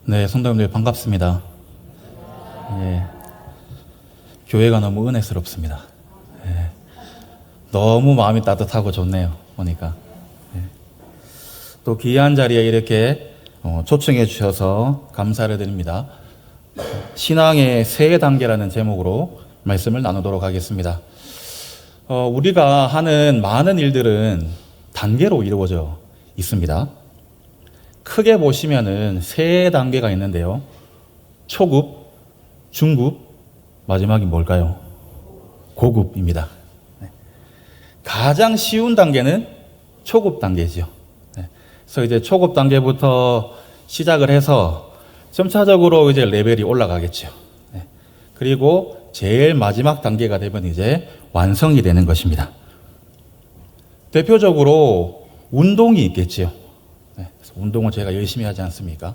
네, 성도님들 반갑습니다. 예, 교회가 너무 은혜스럽습니다. 예, 너무 마음이 따뜻하고 좋네요. 보니까 또 귀한 자리에 이렇게 초청해 주셔서 감사를 드립니다. 신앙의 세 단계라는 제목으로 말씀을 나누도록 하겠습니다. 우리가 하는 많은 일들은 단계로 이루어져 있습니다. 크게 보시면은 세 단계가 있는데요. 초급, 중급, 마지막이 뭘까요? 고급입니다. 가장 쉬운 단계는 초급 단계죠. 그래서 이제 초급 단계부터 시작을 해서 점차적으로 이제 레벨이 올라가겠죠. 그리고 제일 마지막 단계가 되면 이제 완성이 되는 것입니다. 대표적으로 운동이 있겠지요. 운동을 제가 열심히 하지 않습니까?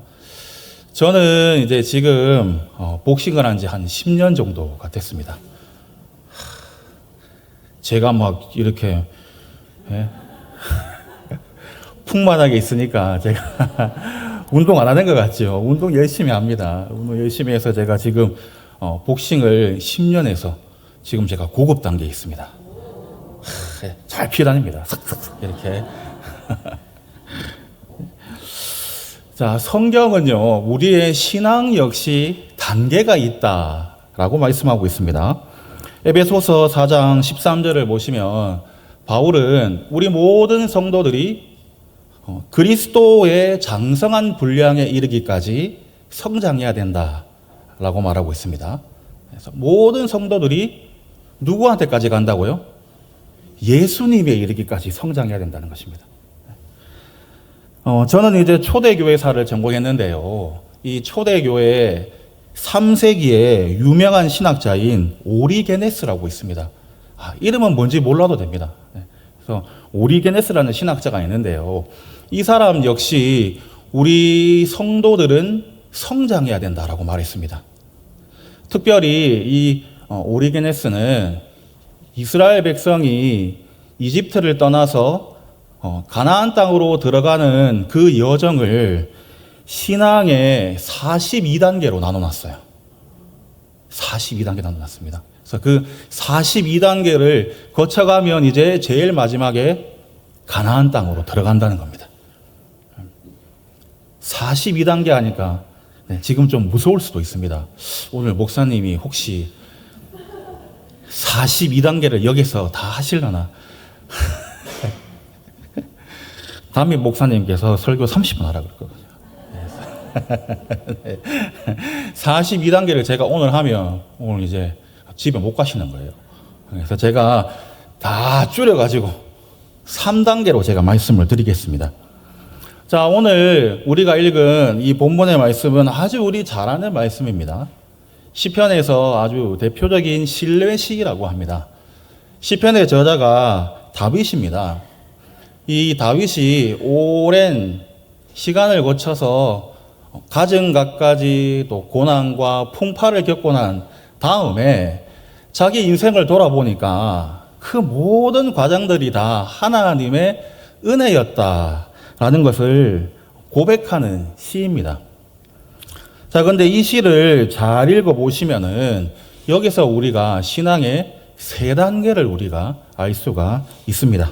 저는 이제 지금 복싱을 한 지 한 10년 정도가 됐습니다. 제가 막 이렇게 풍만하게 있으니까 제가 운동 안 하는 것 같죠. 운동 열심히 합니다. 운동 열심히 해서 제가 지금 복싱을 10년에서 지금 제가 고급 단계에 있습니다. 잘 피해다닙니다. 삭삭삭 이렇게. 자, 성경은요, 우리의 신앙 역시 단계가 있다라고 말씀하고 있습니다. 에베소서 4장 13절을 보시면 바울은 우리 모든 성도들이 그리스도의 장성한 분량에 이르기까지 성장해야 된다라고 말하고 있습니다. 그래서 모든 성도들이 누구한테까지 간다고요? 예수님에 이르기까지 성장해야 된다는 것입니다. 저는 이제 초대교회사를 전공했는데요. 이 초대교회 3세기에 유명한 신학자인 오리게네스라고 있습니다. 이름은 뭔지 몰라도 됩니다. 그래서 오리게네스라는 신학자가 있는데요. 이 사람 역시 우리 성도들은 성장해야 된다라고 말했습니다. 특별히 이 오리게네스는 이스라엘 백성이 이집트를 떠나서 가나안 땅으로 들어가는 그 여정을 신앙의 42단계로 나눠놨어요. 42단계 나눠놨습니다. 그래서 그 42단계를 거쳐가면 이제 제일 마지막에 가나안 땅으로 들어간다는 겁니다. 42단계 하니까 지금 좀 무서울 수도 있습니다. 오늘 목사님이 혹시 42단계를 여기서 다 하시려나? 담임 목사님께서 설교 30분 하라 그랬거든요. 42단계를 제가 오늘 하면 오늘 이제 집에 못 가시는 거예요. 그래서 제가 다 줄여가지고 3단계로 제가 말씀을 드리겠습니다. 자, 오늘 우리가 읽은 이 본문의 말씀은 아주 우리 잘 아는 말씀입니다. 시편에서 아주 대표적인 신뢰시라고 합니다. 시편의 저자가 다윗입니다. 이 다윗이 오랜 시간을 거쳐서 갖은 갖가지 또 고난과 풍파를 겪고 난 다음에 자기 인생을 돌아보니까 그 모든 과정들이 다 하나님의 은혜였다라는 것을 고백하는 시입니다. 자, 그런데 이 시를 잘 읽어보시면은 여기서 우리가 신앙의 세 단계를 우리가 알 수가 있습니다.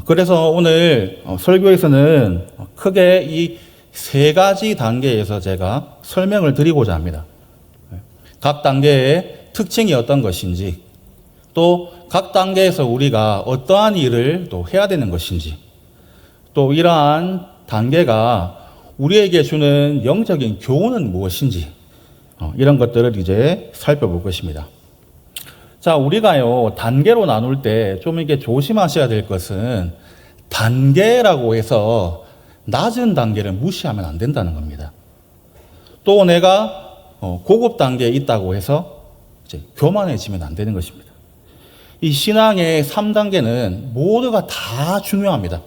그래서 오늘 설교에서는 크게 이 세 가지 단계에서 제가 설명을 드리고자 합니다. 각 단계의 특징이 어떤 것인지, 또 각 단계에서 우리가 어떠한 일을 또 해야 되는 것인지, 또 이러한 단계가 우리에게 주는 영적인 교훈은 무엇인지, 이런 것들을 이제 살펴볼 것입니다. 자, 우리가요, 단계로 나눌 때 좀 이게 조심하셔야 될 것은 단계라고 해서 낮은 단계를 무시하면 안 된다는 겁니다. 또 내가 고급 단계에 있다고 해서 이제 교만해지면 안 되는 것입니다. 이 신앙의 3단계는 모두가 다 중요합니다.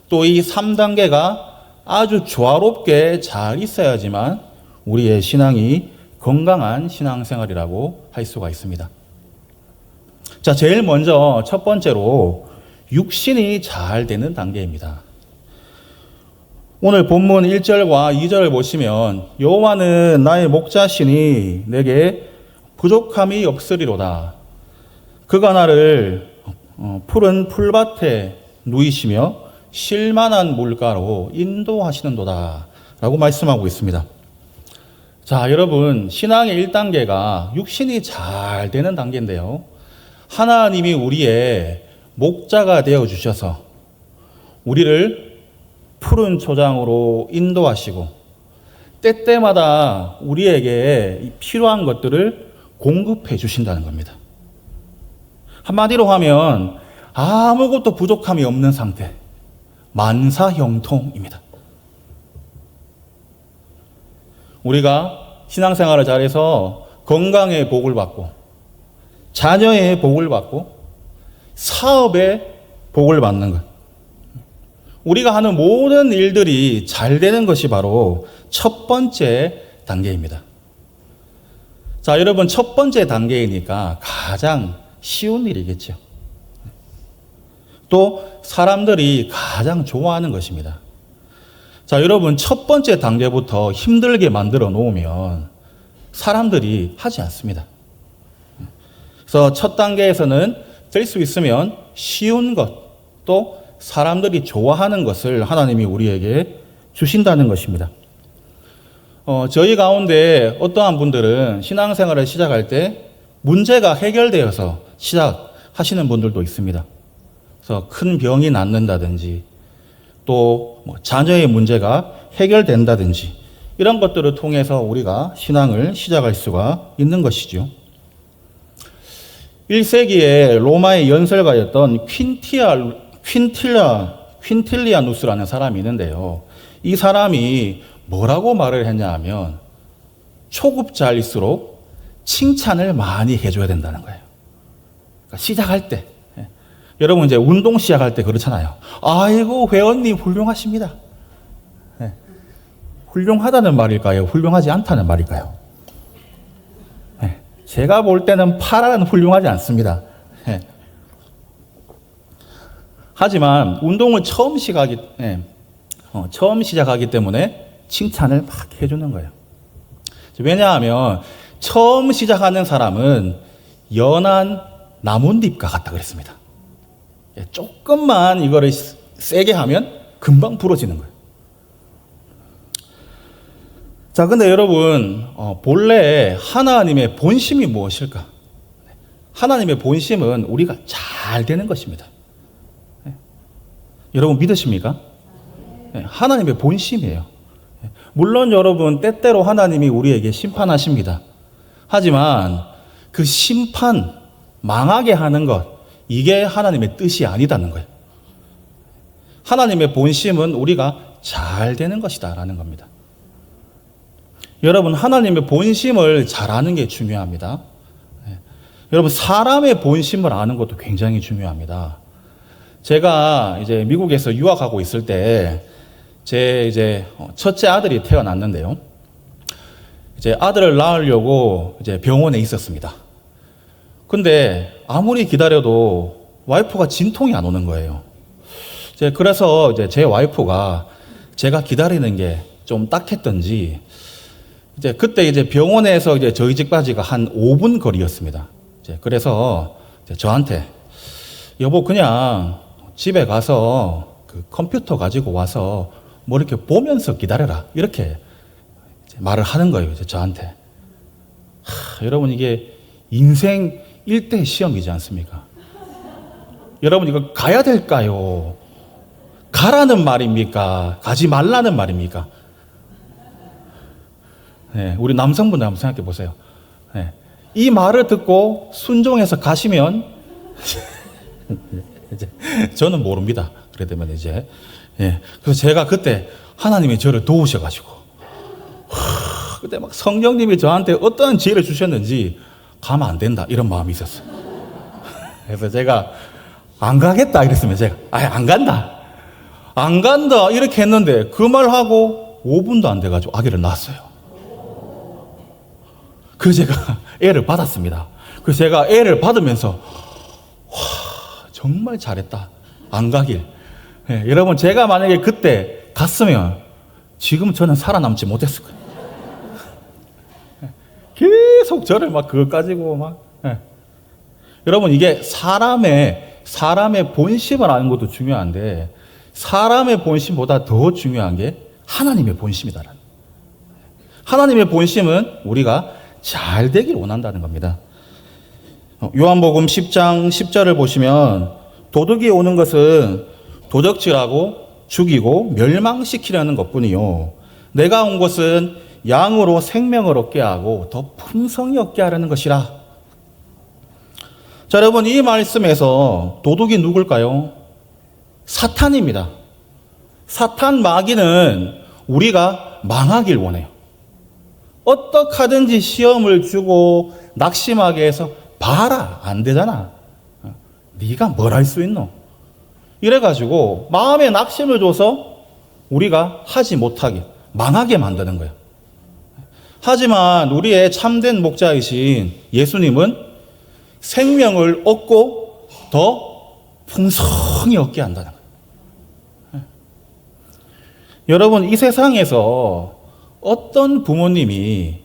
또 이 3단계가 아주 조화롭게 잘 있어야지만 우리의 신앙이 건강한 신앙생활이라고 할 수가 있습니다. 자, 제일 먼저 첫 번째로 육신이 잘 되는 단계입니다. 오늘 본문 1절과 2절을 보시면 여호와는 나의 목자시니 내게 부족함이 없으리로다. 그가 나를 푸른 풀밭에 누이시며 쉴만한 물가로 인도하시는도다 라고 말씀하고 있습니다. 자, 여러분, 신앙의 1단계가 육신이 잘 되는 단계인데요. 하나님이 우리의 목자가 되어주셔서 우리를 푸른 초장으로 인도하시고 때때마다 우리에게 필요한 것들을 공급해 주신다는 겁니다. 한마디로 하면 아무것도 부족함이 없는 상태, 만사형통입니다. 우리가 신앙생활을 잘해서 건강의 복을 받고 자녀의 복을 받고 사업의 복을 받는 것, 우리가 하는 모든 일들이 잘 되는 것이 바로 첫 번째 단계입니다. 자, 여러분, 첫 번째 단계이니까 가장 쉬운 일이겠죠. 또 사람들이 가장 좋아하는 것입니다. 자, 여러분, 첫 번째 단계부터 힘들게 만들어 놓으면 사람들이 하지 않습니다. 그래서 첫 단계에서는 될 수 있으면 쉬운 것, 또 사람들이 좋아하는 것을 하나님이 우리에게 주신다는 것입니다. 저희 가운데 어떠한 분들은 신앙생활을 시작할 때 문제가 해결되어서 시작하시는 분들도 있습니다. 그래서 큰 병이 낫는다든지 또 자녀의 문제가 해결된다든지 이런 것들을 통해서 우리가 신앙을 시작할 수가 있는 것이죠. 1세기에 로마의 연설가였던 퀸틸리아누스라는 사람이 있는데요. 이 사람이 뭐라고 말을 했냐 하면 초급자일수록 칭찬을 많이 해줘야 된다는 거예요. 그러니까 시작할 때, 여러분 이제 운동 시작할 때 그렇잖아요. 아이고 회원님 훌륭하십니다. 훌륭하다는 말일까요? 훌륭하지 않다는 말일까요? 제가 볼 때는 파라는 훌륭하지 않습니다. 하지만 운동을 처음 시작하기 때문에 칭찬을 막 해주는 거예요. 왜냐하면 처음 시작하는 사람은 연한 나뭇잎과 같다 그랬습니다. 조금만 이거를 세게 하면 금방 부러지는 거예요. 자, 근데 여러분, 본래 하나님의 본심이 무엇일까? 하나님의 본심은 우리가 잘 되는 것입니다. 여러분 믿으십니까? 하나님의 본심이에요. 물론 여러분, 때때로 하나님이 우리에게 심판하십니다. 하지만 그 심판, 망하게 하는 것, 이게 하나님의 뜻이 아니다는 거예요. 하나님의 본심은 우리가 잘 되는 것이다라는 겁니다. 여러분, 하나님의 본심을 잘 아는 게 중요합니다. 여러분, 사람의 본심을 아는 것도 굉장히 중요합니다. 제가 이제 미국에서 유학하고 있을 때 제 첫째 아들이 태어났는데요. 이제 아들을 낳으려고 이제 병원에 있었습니다. 근데 아무리 기다려도 와이프가 진통이 안 오는 거예요. 그래서 이제 제 와이프가 제가 기다리는 게 좀 딱했던지 그때 이제 병원에서 이제 저희 집까지가 한 5분 거리였습니다. 그래서 저한테 여보 그냥 집에 가서 그 컴퓨터 가지고 와서 뭐 이렇게 보면서 기다려라 이렇게 말을 하는 거예요. 저한테. 여러분 이게 인생 1대 시험이지 않습니까? 여러분 이거 가야 될까요? 가라는 말입니까? 가지 말라는 말입니까? 우리 남성분들 한번 생각해 보세요. 이 말을 듣고 순종해서 가시면 저는 모릅니다. 그래 되면 그래서 제가 그때 하나님이 저를 도우셔가지고 그때 막 성령님이 저한테 어떠한 지혜를 주셨는지 가면 안 된다 이런 마음이 있었어요. 그래서 제가 안 가겠다 이랬으면 제가 안 간다 이렇게 했는데 그 말하고 5분도 안 돼가지고 아기를 낳았어요. 그래서 제가 애를 받았습니다. 그래서 제가 애를 받으면서 정말 잘했다 안 가길. 여러분 제가 만약에 그때 갔으면 지금 저는 살아남지 못했을 거예요. 계속 저를 막 그거 가지고 막. 예. 여러분, 이게 사람의 본심을 아는 것도 중요한데, 사람의 본심보다 더 중요한 게 하나님의 본심이다라는. 하나님의 본심은 우리가 잘 되길 원한다는 겁니다. 요한복음 10장 10절을 보시면, 도둑이 오는 것은 도적질하고 죽이고 멸망시키려는 것뿐이요, 내가 온 것은 양으로 생명을 얻게 하고 더 풍성히 얻게 하려는 것이라. 자, 여러분, 이 말씀에서 도둑이 누굴까요? 사탄입니다. 사탄 마귀는 우리가 망하길 원해요. 어떻게 하든지 시험을 주고 낙심하게 해서, 봐라, 안 되잖아, 네가 뭘 할 수 있노, 이래가지고 마음에 낙심을 줘서 우리가 하지 못하게, 망하게 만드는 거예요. 하지만 우리의 참된 목자이신 예수님은 생명을 얻고 더 풍성히 얻게 한다는 거예요. 여러분, 이 세상에서 어떤 부모님이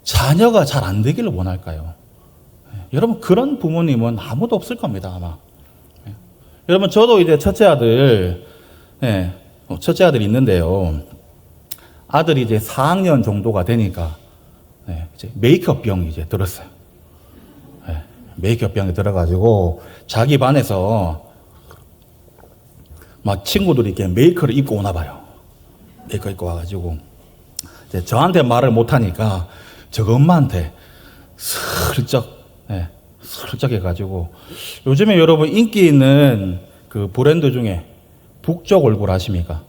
자녀가 잘 안 되기를 원할까요? 여러분, 그런 부모님은 아무도 없을 겁니다, 아마. 여러분, 저도 이제 첫째 아들이 있는데요. 아들이 이제 4학년 정도가 되니까 이제 메이크업병이 이제 들었어요. 메이크업병이 들어가지고 자기 반에서 막 친구들이 이렇게 메이크를 입고 오나 봐요. 메이크업 입고 와가지고 이제 저한테 말을 못하니까 저 엄마한테 슬쩍 해가지고, 요즘에 여러분 인기 있는 그 브랜드 중에 북쪽 얼굴 아십니까?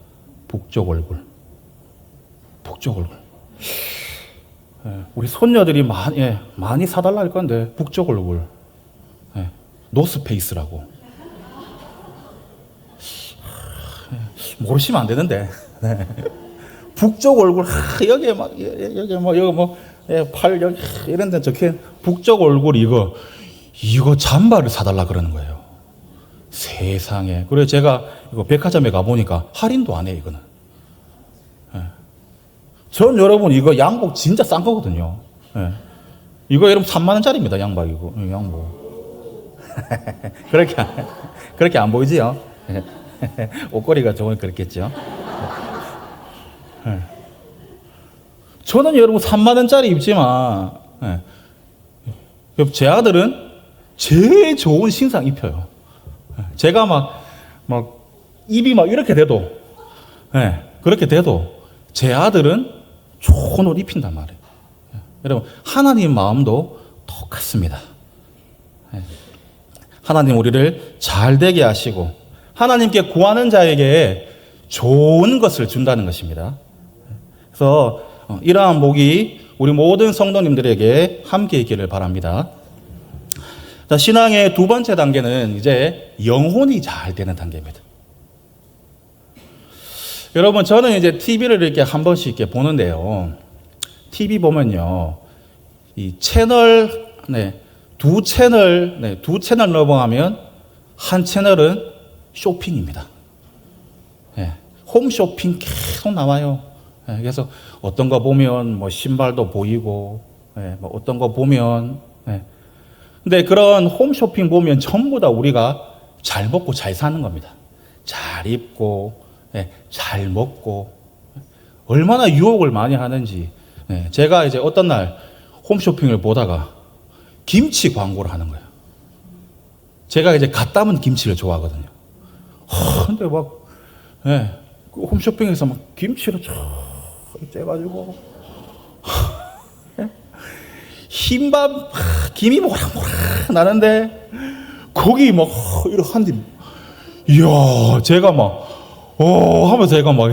북쪽 얼굴. 우리 손녀들이 많이 사달라 할 건데, 북쪽 얼굴. 노스페이스라고. 모르시면 안 되는데. 북쪽 얼굴, 여기 팔, 여기, 이런 데 적힌 북쪽 얼굴, 이거 잠바를 사달라 그러는 거예요. 세상에. 그래서 제가 이거 백화점에 가보니까 할인도 안 해, 이거는. 전 여러분, 이거 양복 진짜 싼 거거든요. 이거 여러분 3만원짜리입니다, 양복, 이거. 양복. 그렇게 안 보이지요? 옷걸이가 좋으면 그렇겠죠? 저는 여러분 3만원짜리 입지만, 제 아들은 제일 좋은 신상 입혀요. 제가 막 입이 막 이렇게 돼도, 그렇게 돼도 제 아들은 좋은 옷 입힌단 말이에요. 여러분, 하나님 마음도 똑같습니다. 하나님 우리를 잘 되게 하시고 하나님께 구하는 자에게 좋은 것을 준다는 것입니다. 그래서 이러한 복이 우리 모든 성도님들에게 함께 있기를 바랍니다. 자, 신앙의 두 번째 단계는 이제 영혼이 잘 되는 단계입니다. 여러분, 저는 이제 TV를 이렇게 한 번씩 이렇게 보는데요. TV 보면요, 이 채널, 두 채널 넘어가면 한 채널은 쇼핑입니다. 홈쇼핑 계속 나와요. 그래서 어떤 거 보면 뭐 신발도 보이고, 뭐 어떤 거 보면, 근데 그런 홈쇼핑 보면 전부 다 우리가 잘 먹고 잘 사는 겁니다. 잘 입고, 잘 먹고, 얼마나 유혹을 많이 하는지. 제가 이제 어떤 날 홈쇼핑을 보다가 김치 광고를 하는 거예요. 제가 이제 갓 담은 김치를 좋아하거든요. 근데 막, 그 홈쇼핑에서 막 김치를 쫙 째가지고, 흰밥, 김이 모락모락 나는데, 고기 막, 이렇게 한 입, 이야, 제가 막, 하면서 제가 막,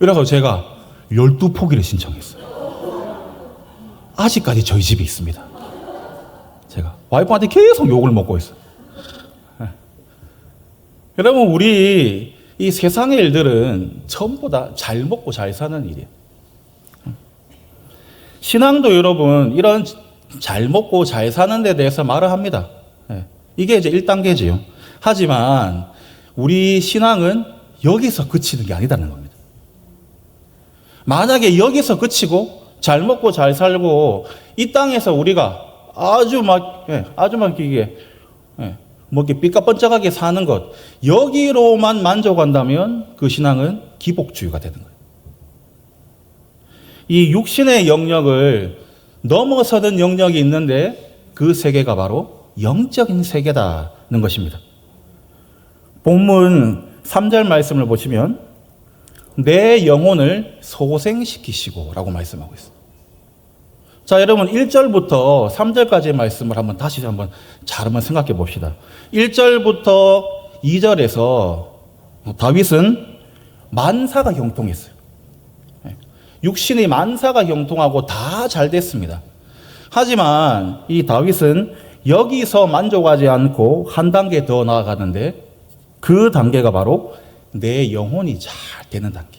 이래서 제가 12포기를 신청했어요. 아직까지 저희 집에 있습니다. 제가 와이프한테 계속 욕을 먹고 있어요. 여러분, 우리 이 세상의 일들은 전부 다 잘 먹고 잘 사는 일이에요. 신앙도 여러분, 이런 잘 먹고 잘 사는 데 대해서 말을 합니다. 이게 이제 1단계지요. 하지만 우리 신앙은 여기서 그치는 게 아니다는 겁니다. 만약에 여기서 그치고 잘 먹고 잘 살고 이 땅에서 우리가 아주 막 이게 뭐 이렇게 삐까뻔쩍하게 사는 것, 여기로만 만족한다면 그 신앙은 기복주의가 되는 거예요. 이 육신의 영역을 넘어서는 영역이 있는데 그 세계가 바로 영적인 세계다는 것입니다. 본문 3절 말씀을 보시면 내 영혼을 소생시키시고 라고 말씀하고 있어요. 자, 여러분 1절부터 3절까지의 말씀을 다시 잘 생각해 봅시다. 1절부터 2절에서 다윗은 만사가 형통했어요. 육신이 만사가 형통하고 다 잘 됐습니다. 하지만 이 다윗은 여기서 만족하지 않고 한 단계 더 나아가는데 그 단계가 바로 내 영혼이 잘 되는 단계.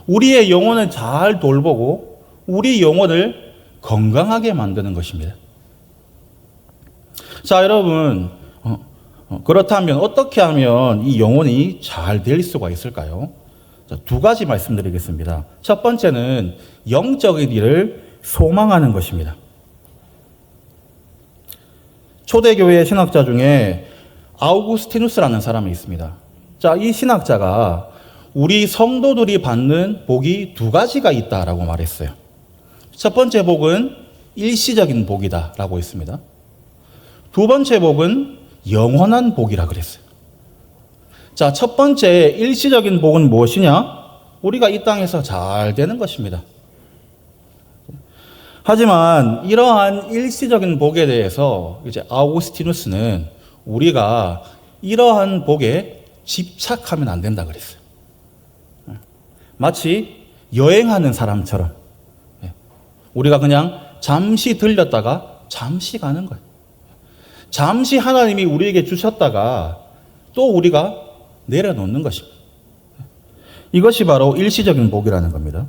우리의 영혼을 잘 돌보고 우리 영혼을 건강하게 만드는 것입니다. 자, 여러분, 그렇다면 어떻게 하면 이 영혼이 잘 될 수가 있을까요? 자, 두 가지 말씀드리겠습니다. 첫 번째는 영적인 일을 소망하는 것입니다. 초대교회 신학자 중에 아우구스티누스라는 사람이 있습니다. 자, 이 신학자가 우리 성도들이 받는 복이 두 가지가 있다라고 말했어요. 첫 번째 복은 일시적인 복이다라고 했습니다. 두 번째 복은 영원한 복이라 그랬어요. 자, 첫 번째 일시적인 복은 무엇이냐? 우리가 이 땅에서 잘 되는 것입니다. 하지만 이러한 일시적인 복에 대해서 이제 아우구스티누스는 우리가 이러한 복에 집착하면 안 된다 그랬어요. 마치 여행하는 사람처럼 우리가 그냥 잠시 들렸다가 잠시 가는 거예요. 잠시 하나님이 우리에게 주셨다가 또 우리가 내려놓는 것입니다. 이것이 바로 일시적인 복이라는 겁니다.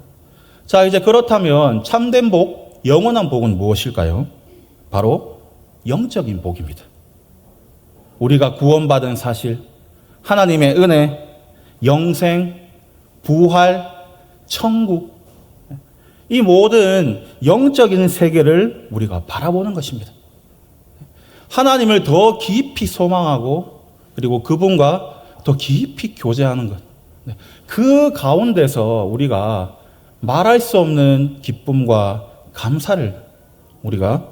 자, 이제 그렇다면 참된 복, 영원한 복은 무엇일까요? 바로 영적인 복입니다. 우리가 구원받은 사실, 하나님의 은혜, 영생, 부활, 천국, 이 모든 영적인 세계를 우리가 바라보는 것입니다. 하나님을 더 깊이 소망하고 그리고 그분과 더 깊이 교제하는 것. 그 가운데서 우리가 말할 수 없는 기쁨과 감사를 우리가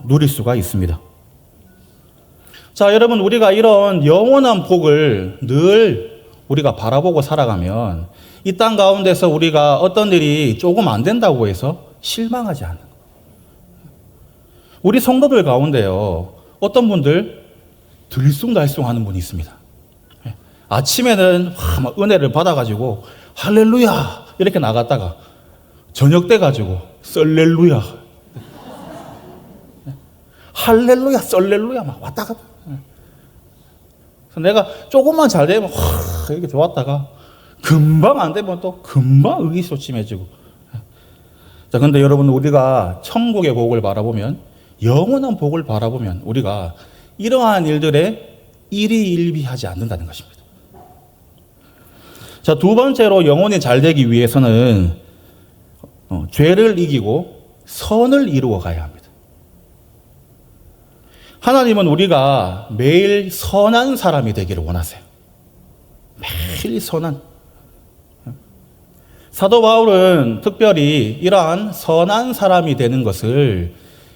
누릴 수가 있습니다. 자, 여러분, 우리가 이런 영원한 복을 늘 우리가 바라보고 살아가면 이 땅 가운데서 우리가 어떤 일이 조금 안 된다고 해서 실망하지 않는 거예요. 우리 성도들 가운데요, 어떤 분들 들쑥날쑥 하는 분이 있습니다. 아침에는 막 은혜를 받아가지고 할렐루야 이렇게 나갔다가 저녁 때 가지고 썰렐루야 할렐루야 썰렐루야 막 왔다 갔다. 그래서 내가 조금만 잘 되면 이렇게 좋았다가 금방 안 되면 또 금방 의기소침해지고. 자, 근데 여러분, 우리가 천국의 복을 바라보면, 영원한 복을 바라보면 우리가 이러한 일들에 일희일비하지 않는다는 것입니다. 자, 두 번째로 영혼이 잘 되기 위해서는 죄를 이기고 선을 이루어 가야 합니다. 하나님은 우리가 매일 선한 사람이 되기를 원하세요. 매일 선한. 사도 바울은 특별히 이러한 선한 사람이 되는 것을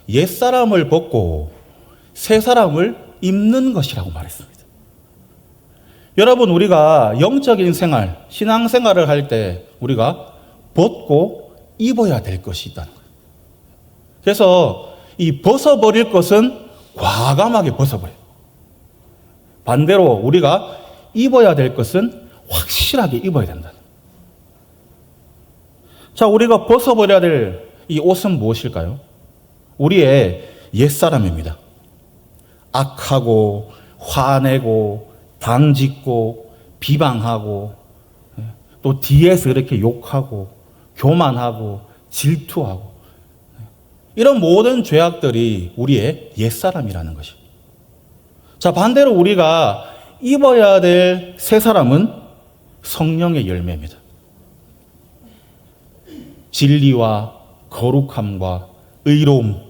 옛사람을 벗고 새사람을 입는 것이라고 말했습니다. 여러분, 우리가 영적인 생활, 신앙생활을 할 때 우리가 벗고 입어야 될 것이 있다는 거예요. 그래서 이 벗어버릴 것은 과감하게 벗어버려요. 반대로 우리가 입어야 될 것은 확실하게 입어야 된다는 거예요. 자, 우리가 벗어버려야 될 이 옷은 무엇일까요? 우리의 옛사람입니다. 악하고 화내고 당짓고 비방하고 또 뒤에서 이렇게 욕하고 교만하고 질투하고 이런 모든 죄악들이 우리의 옛사람이라는 것입니다. 자, 반대로 우리가 입어야 될 새 사람은 성령의 열매입니다. 진리와 거룩함과 의로움,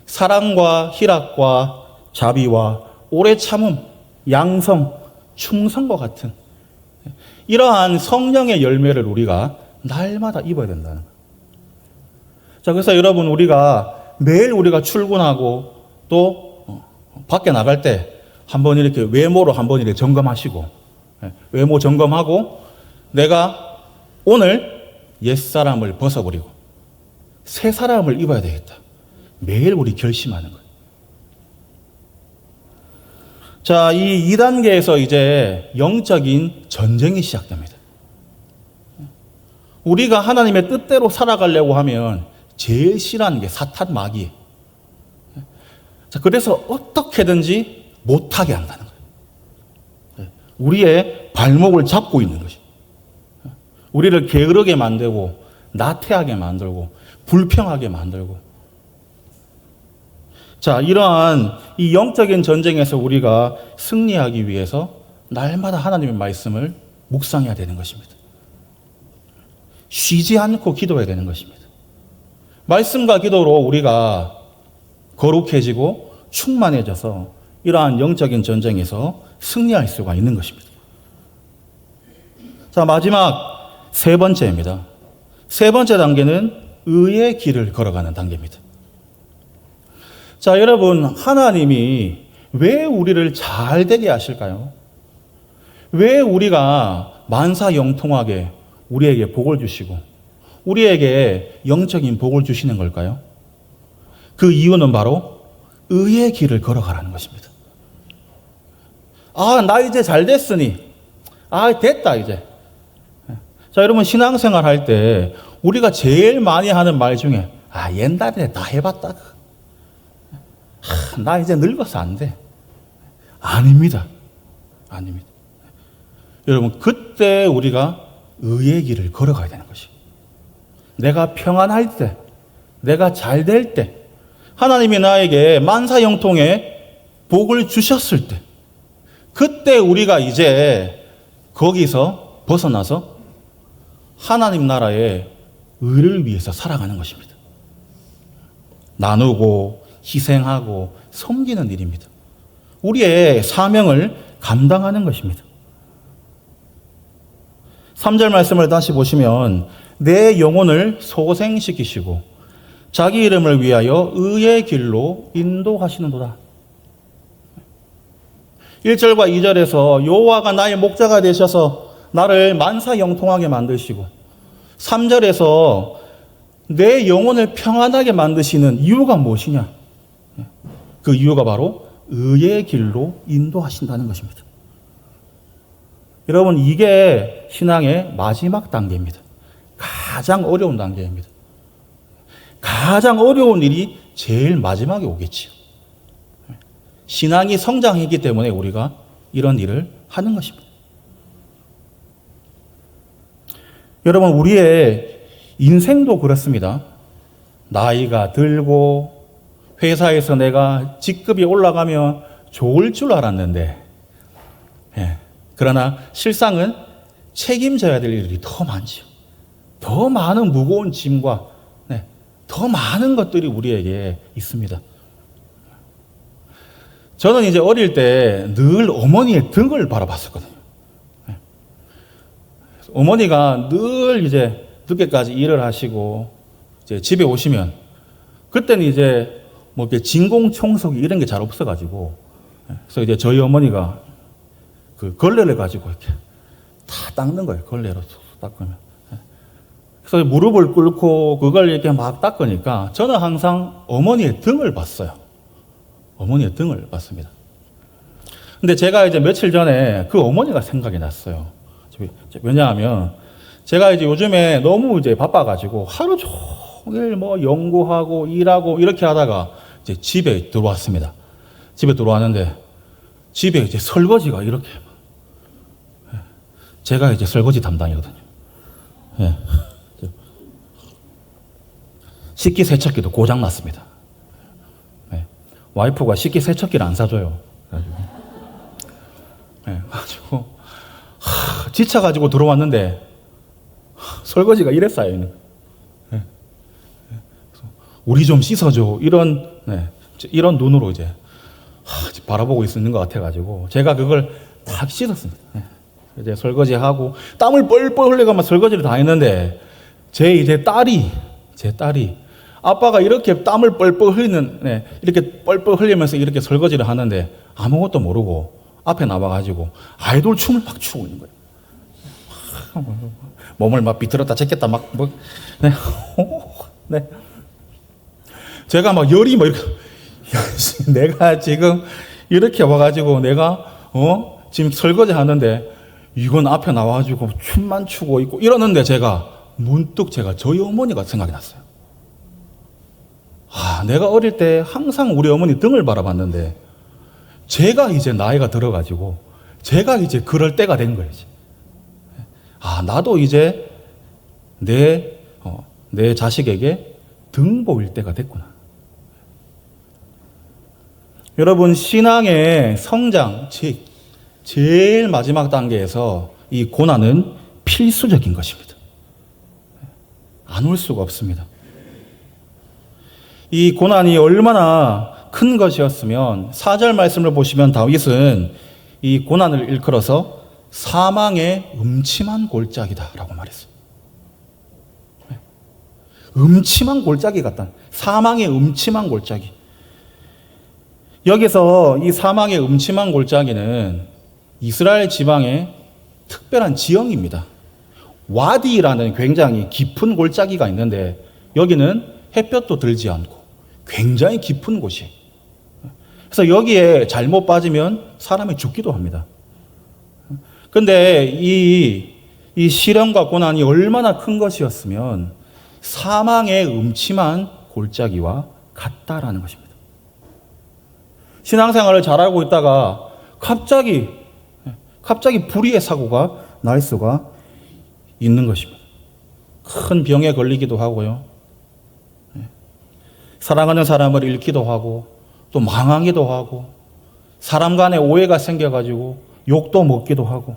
사랑과 희락과 자비와 오래 참음, 양성, 충성과 같은 이러한 성령의 열매를 우리가 날마다 입어야 된다는 거예요. 자, 그래서 여러분, 매일 우리가 출근하고 또 밖에 나갈 때 한번 이렇게 외모로 한번 이렇게 점검하시고, 외모 점검하고 내가 오늘 옛사람을 벗어버리고 새 사람을 입어야 되겠다. 매일 우리 결심하는 거예요. 자, 이 2단계에서 이제 영적인 전쟁이 시작됩니다. 우리가 하나님의 뜻대로 살아가려고 하면 제일 싫어하는 게 사탄 마귀예요. 자, 그래서 어떻게든지 못하게 한다는 거예요. 우리의 발목을 잡고 있는 것이. 우리를 게으르게 만들고, 나태하게 만들고, 불평하게 만들고. 자, 이러한 이 영적인 전쟁에서 우리가 승리하기 위해서 날마다 하나님의 말씀을 묵상해야 되는 것입니다. 쉬지 않고 기도해야 되는 것입니다. 말씀과 기도로 우리가 거룩해지고 충만해져서 이러한 영적인 전쟁에서 승리할 수가 있는 것입니다. 자, 마지막 세 번째입니다. 세 번째 단계는 의의 길을 걸어가는 단계입니다. 자, 여러분, 하나님이 왜 우리를 잘 되게 하실까요? 왜 우리가 만사형통하게 우리에게 복을 주시고 우리에게 영적인 복을 주시는 걸까요? 그 이유는 바로 의의 길을 걸어가라는 것입니다. 아, 나 이제 잘 됐으니, 됐다 이제. 자, 여러분, 신앙생활 할 때 우리가 제일 많이 하는 말 중에 옛날에 다 해봤다. 나 이제 늙어서 안 돼. 아닙니다. 아닙니다. 여러분, 그때 우리가 의의 길을 걸어가야 되는 것입니다. 내가 평안할 때, 내가 잘 될 때, 하나님이 나에게 만사형통의 복을 주셨을 때, 그때 우리가 이제 거기서 벗어나서 하나님 나라의 의를 위해서 살아가는 것입니다. 나누고 희생하고 섬기는 일입니다. 우리의 사명을 감당하는 것입니다. 3절 말씀을 다시 보시면 내 영혼을 소생시키시고 자기 이름을 위하여 의의 길로 인도하시는도다. 1절과 2절에서 여호와가 나의 목자가 되셔서 나를 만사형통하게 만드시고 3절에서 내 영혼을 평안하게 만드시는 이유가 무엇이냐? 그 이유가 바로 의의 길로 인도하신다는 것입니다. 여러분, 이게 신앙의 마지막 단계입니다. 가장 어려운 단계입니다. 가장 어려운 일이 제일 마지막에 오겠지요. 신앙이 성장했기 때문에 우리가 이런 일을 하는 것입니다. 여러분, 우리의 인생도 그렇습니다. 나이가 들고 회사에서 내가 직급이 올라가면 좋을 줄 알았는데, 그러나 실상은 책임져야 될 일이 더 많지요. 더 많은 무거운 짐과 더 많은 것들이 우리에게 있습니다. 저는 이제 어릴 때 늘 어머니의 등을 바라봤었거든요. 어머니가 늘 이제 늦게까지 일을 하시고 이제 집에 오시면 그때는 이제 뭐 이렇게 진공 청소기 이런 게 잘 없어가지고 그래서 이제 저희 어머니가 그 걸레를 가지고 이렇게 다 닦는 거예요. 걸레로 닦으면. 그래서 무릎을 꿇고 그걸 이렇게 막 닦으니까 저는 항상 어머니의 등을 봤어요. 어머니의 등을 봤습니다. 근데 제가 이제 며칠 전에 그 어머니가 생각이 났어요. 왜냐하면 제가 이제 요즘에 너무 이제 바빠가지고 하루 종일 뭐 연구하고 일하고 이렇게 하다가 이제 집에 들어왔습니다. 집에 들어왔는데 집에 이제 설거지가 이렇게 제가 이제 설거지 담당이거든요. 식기세척기도 고장 났습니다. 와이프가 식기세척기를 안 사줘요. 그래가지고 지쳐가지고 들어왔는데 설거지가 이래 쌓여있는 거예요. 우리 좀 씻어줘. 이런 눈으로 이제 바라보고 있는 것 같아가지고 제가 그걸 다 씻었습니다. 이제 설거지하고 땀을 뻘뻘 흘려가면 설거지를 다 했는데 제 딸이 아빠가 이렇게 땀을 뻘뻘 흘리는 이렇게 뻘뻘 흘리면서 이렇게 설거지를 하는데 아무것도 모르고 앞에 나와가지고 아이돌 춤을 막 추고 있는 거예요. 몸을 막 비틀었다 제꼈다 네. 제가 막 열이 막 이렇게 내가 지금 이렇게 와가지고 내가 지금 설거지 하는데 이건 앞에 나와가지고 춤만 추고 있고 이러는데 문득 저희 어머니가 생각이 났어요. 내가 어릴 때 항상 우리 어머니 등을 바라봤는데 제가 이제 나이가 들어가지고 제가 이제 그럴 때가 된 거예요. 나도 이제 내 자식에게 등 보일 때가 됐구나. 여러분, 신앙의 성장, 즉 제일 마지막 단계에서 이 고난은 필수적인 것입니다. 안 올 수가 없습니다. 이 고난이 얼마나 큰 것이었으면 4절 말씀을 보시면 다윗은 이 고난을 일컬어서 사망의 음침한 골짜기다라고 말했어요. 음침한 골짜기 같다. 사망의 음침한 골짜기. 여기서 이 사망의 음침한 골짜기는 이스라엘 지방의 특별한 지형입니다. 와디라는 굉장히 깊은 골짜기가 있는데 여기는 햇볕도 들지 않고 굉장히 깊은 곳이에요. 그래서 여기에 잘못 빠지면 사람이 죽기도 합니다. 그런데 이 시련과 고난이 얼마나 큰 것이었으면 사망의 음침한 골짜기와 같다라는 것입니다. 신앙생활을 잘하고 있다가 갑자기 불의의 사고가 날 수가 있는 것입니다. 큰 병에 걸리기도 하고요. 사랑하는 사람을 잃기도 하고 또 망하기도 하고 사람 간에 오해가 생겨가지고 욕도 먹기도 하고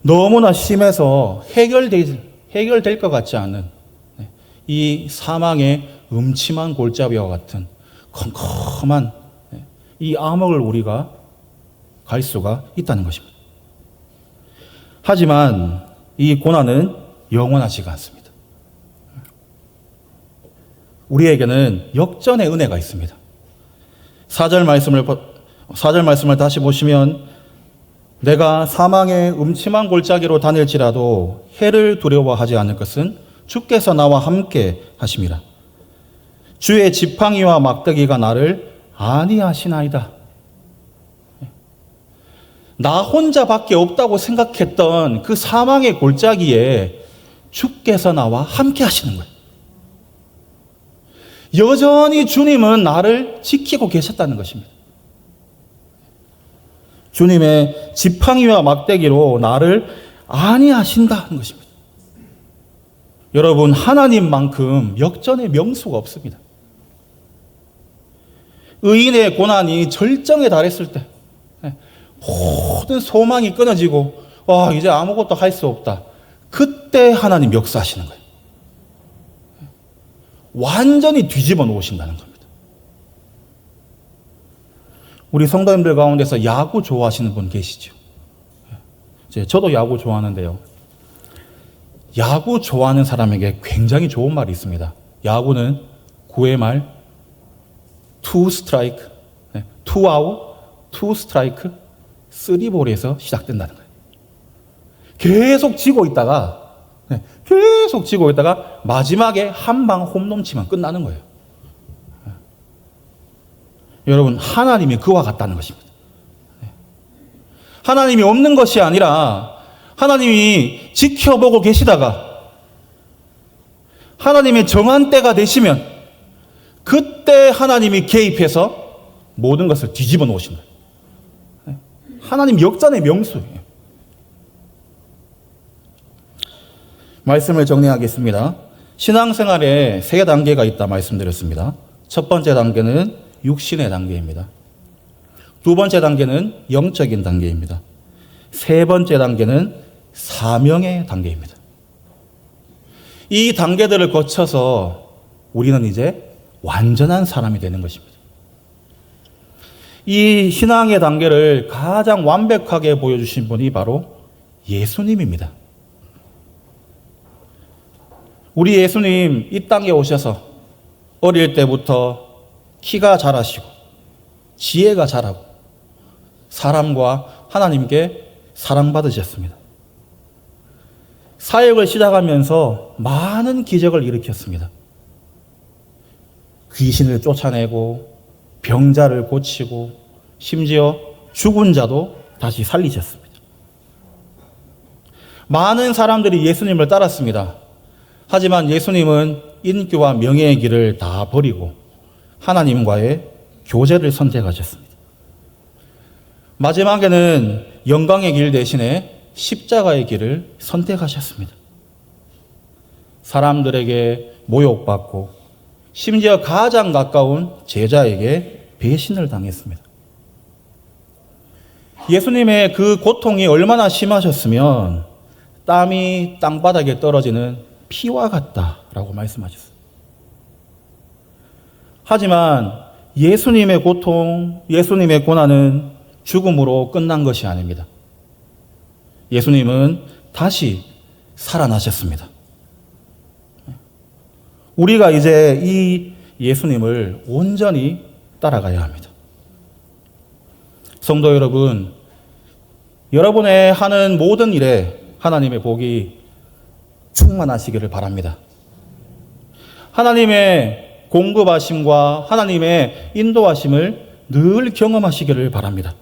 너무나 심해서 해결될 것 같지 않은 이 사망의 음침한 골짜기와 같은 컴컴한 이 암흑을 우리가 갈 수가 있다는 것입니다. 하지만 이 고난은 영원하지가 않습니다. 우리에게는 역전의 은혜가 있습니다. 4절 말씀을 다시 보시면 내가 사망의 음침한 골짜기로 다닐지라도 해를 두려워하지 않을 것은 주께서 나와 함께 하심이라. 주의 지팡이와 막대기가 나를 안위하시나이다. 나 혼자밖에 없다고 생각했던 그 사망의 골짜기에 주께서 나와 함께 하시는 거예요. 여전히 주님은 나를 지키고 계셨다는 것입니다. 주님의 지팡이와 막대기로 나를 안위하신다는 것입니다. 여러분, 하나님만큼 역전의 명수가 없습니다. 의인의 고난이 절정에 달했을 때 모든 소망이 끊어지고 이제 아무것도 할 수 없다. 그때 하나님 역사하시는 거예요. 완전히 뒤집어 놓으신다는 겁니다. 우리 성도님들 가운데서 야구 좋아하시는 분 계시죠? 저도 야구 좋아하는데요. 야구 좋아하는 사람에게 굉장히 좋은 말이 있습니다. 야구는 9회 말 2 스트라이크, 2 아웃, 2 스트라이크, 3볼에서 시작된다는 거예요. 계속 지고 있다가 마지막에 한 방 홈런 치면 끝나는 거예요. 여러분, 하나님이 그와 같다는 것입니다. 하나님이 없는 것이 아니라 하나님이 지켜보고 계시다가 하나님의 정한 때가 되시면 그때 하나님이 개입해서 모든 것을 뒤집어 놓으신 거예요. 하나님 역전의 명수예요. 말씀을 정리하겠습니다. 신앙생활에 3단계가 있다 말씀드렸습니다. 첫 번째 단계는 육신의 단계입니다. 두 번째 단계는 영적인 단계입니다. 세 번째 단계는 사명의 단계입니다. 이 단계들을 거쳐서 우리는 이제 완전한 사람이 되는 것입니다. 이 신앙의 단계를 가장 완벽하게 보여주신 분이 바로 예수님입니다. 우리 예수님 이 땅에 오셔서 어릴 때부터 키가 자라시고 지혜가 자라고 사람과 하나님께 사랑받으셨습니다. 사역을 시작하면서 많은 기적을 일으켰습니다. 귀신을 쫓아내고 병자를 고치고 심지어 죽은 자도 다시 살리셨습니다. 많은 사람들이 예수님을 따랐습니다. 하지만 예수님은 인기와 명예의 길을 다 버리고 하나님과의 교제를 선택하셨습니다. 마지막에는 영광의 길 대신에 십자가의 길을 선택하셨습니다. 사람들에게 모욕받고 심지어 가장 가까운 제자에게 배신을 당했습니다. 예수님의 그 고통이 얼마나 심하셨으면 땀이 땅바닥에 떨어지는 피와 같다라고 말씀하셨어요. 하지만 예수님의 고통, 예수님의 고난은 죽음으로 끝난 것이 아닙니다. 예수님은 다시 살아나셨습니다. 우리가 이제 이 예수님을 온전히 따라가야 합니다. 성도 여러분, 여러분의 하는 모든 일에 하나님의 복이 충만하시기를 바랍니다. 하나님의 공급하심과 하나님의 인도하심을 늘 경험하시기를 바랍니다.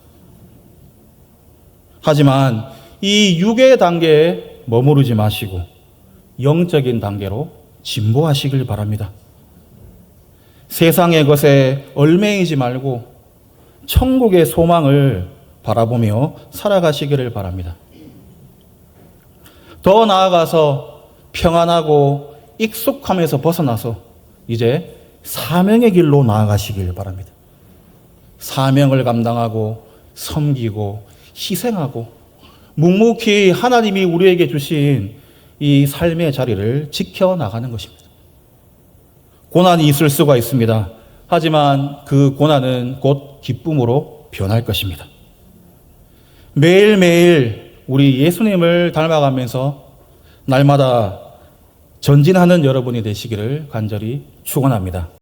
하지만 이 육의 단계에 머무르지 마시고 영적인 단계로 진보하시길 바랍니다. 세상의 것에 얽매이지 말고 천국의 소망을 바라보며 살아가시기를 바랍니다. 더 나아가서 평안하고 익숙함에서 벗어나서 이제 사명의 길로 나아가시길 바랍니다. 사명을 감당하고 섬기고 희생하고 묵묵히 하나님이 우리에게 주신 이 삶의 자리를 지켜나가는 것입니다. 고난이 있을 수가 있습니다. 하지만 그 고난은 곧 기쁨으로 변할 것입니다. 매일매일 우리 예수님을 닮아가면서 날마다 전진하는 여러분이 되시기를 간절히 축원합니다.